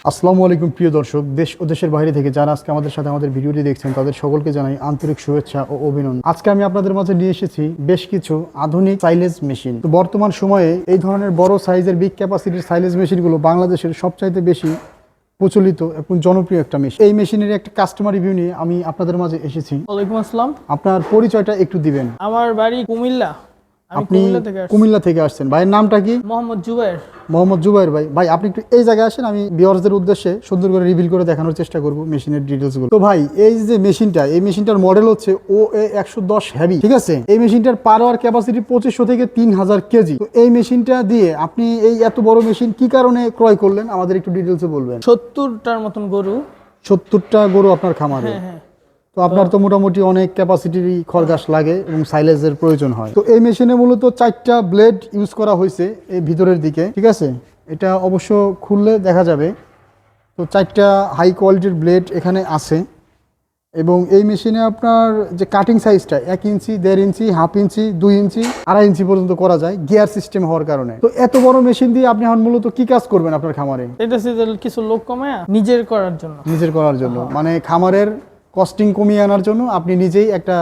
আসসালামু আলাইকুম প্রিয় দর্শক, দেশ ও দেশের বাইরে থেকে যারা আজকে আমাদের সাথে আমাদের ভিডিওটি দেখছেন তাদের সকলকে জানাই আন্তরিক শুভেচ্ছা ও অভিনন্দন। আজকে আমি আপনাদের মাঝে নিয়ে এসেছি বেশ কিছু আধুনিক সাইলেজ মেশিন। তো বর্তমান সময়ে এই ধরনের বড় সাইজের বিগ ক্যাপাসিটির সাইলেজ মেশিনগুলো বাংলাদেশের সবচাইতে বেশি প্রচলিত এবং জনপ্রিয় একটা মেশিন। এই মেশিনের একটা কাস্টমার রিভিউ নিয়ে আমি আপনাদের মাঝে এসেছি। ওয়ালাইকুম আসসালাম। আপনার পরিচয়টা একটু দিবেন। আমার বাড়ি কুমিল্লা। আপনি কুমিল্লা থেকে আসছেন। ভাইয়ের নামটা কি? মোহাম্মদ জুবাইর। মোহাম্মদ জুবাইর ভাই। ভাই আপনি একটু এই জায়গায় আসেন, আমি ভিউয়ারদের উদ্দেশ্যে সুন্দর করে রিভিল করে দেখানোর চেষ্টা করব মেশিনের ডিটেলসগুলো। তো ভাই এই যে মেশিনটা, এই মেশিনটার মডেল হচ্ছে OA110 হেভি, ঠিক আছে? এই মেশিনটার পাওয়ার ক্যাপাসিটি 2500 থেকে 3000 কেজি। তো এই মেশিনটা দিয়ে আপনি এই এত বড় মেশিন কি কারণে ক্রয় করলেন আমাদের একটু ডিটেলসে বলবেন। 70টার মতন গরু। 70টা গরু আপনার খামারে? হ্যাঁ। তো আপনার তো মোটামুটি অনেক ক্যাপাসিটির খরগাস লাগে এবং সাইলেজের প্রয়োজন হয়। তো এই মেশিনে মূলত 4টা ব্লেড ইউজ করা হয়েছে এই ভিতরের দিকে, ঠিক আছে? এটা অবশ্য খুললে দেখা যাবে। তো 4টা হাই কোয়ালিটির ব্লেড এখানে আছে এবং এই মেশিনে আপনার যে কাটিং সাইজটা 1 ইঞ্চি, 1.5 ইঞ্চি, হাফ ইঞ্চি, 2 ইঞ্চি, 2.5 ইঞ্চি পর্যন্ত করা যায় গিয়ার সিস্টেম হওয়ার কারণে। তো এত বড় মেশিন দিয়ে আপনি এখন মূলত কি কাজ করবেন আপনার খামারে? এটা কিছু লোক কমায় নিজের করার জন্য। নিজের করার জন্য, মানে খামারের কস্টিং কমিয়ে আনার জন্য আপনি নিজেই একটা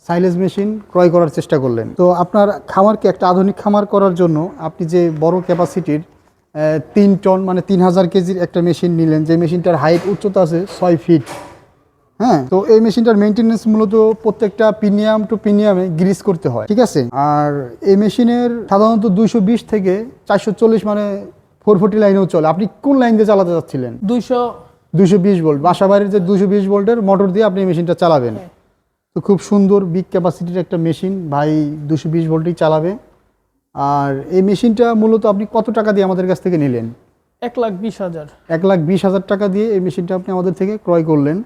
সাইলেজ মেশিন ক্রয় করার চেষ্টা করলেন। তো আপনার খামারকে একটা আধুনিক খামার করার জন্য আপনি যে বড় ক্যাপাসিটির 3 টন মানে 3000 কেজির একটা মেশিন নিলেন, যে মেশিনটার হাইট উচ্চতা আছে 6 ফিট। হ্যাঁ, তো এই মেশিনটার মেনটেন্যান্স মূলত প্রত্যেকটা প্রিমিয়াম টু প্রিমিয়ামে গ্রিস করতে হয়, ঠিক আছে? আর এই মেশিনের সাধারণত 220 থেকে 440 মানে 440 লাইনেও চলে। আপনি কোন লাইন দিয়ে চালাতে চাচ্ছিলেন? 220 ভোল্ট, বাসাবাড়ির যে 220 ভোল্টের মোটর দিয়ে আপনি এই মেশিনটা চালাবেন। তো খুব সুন্দর বিগ ক্যাপাসিটির একটা মেশিন, ভাই 220 ভোল্টেই চালাবে। আর এই মেশিনটা মূলত আপনি কত টাকা দিয়ে আমাদের কাছ থেকে নিলেন? 1,20,000। 1,20,000 টাকা দিয়ে এই মেশিনটা আপনি আমাদের থেকে ক্রয় করলেন,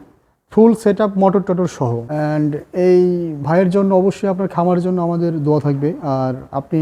ফুল সেট আপ মোটর টটর সহ। অ্যান্ড এই ভাইয়ের জন্য অবশ্যই আপনার খামারের জন্য আমাদের দোয়া থাকবে। আর আপনি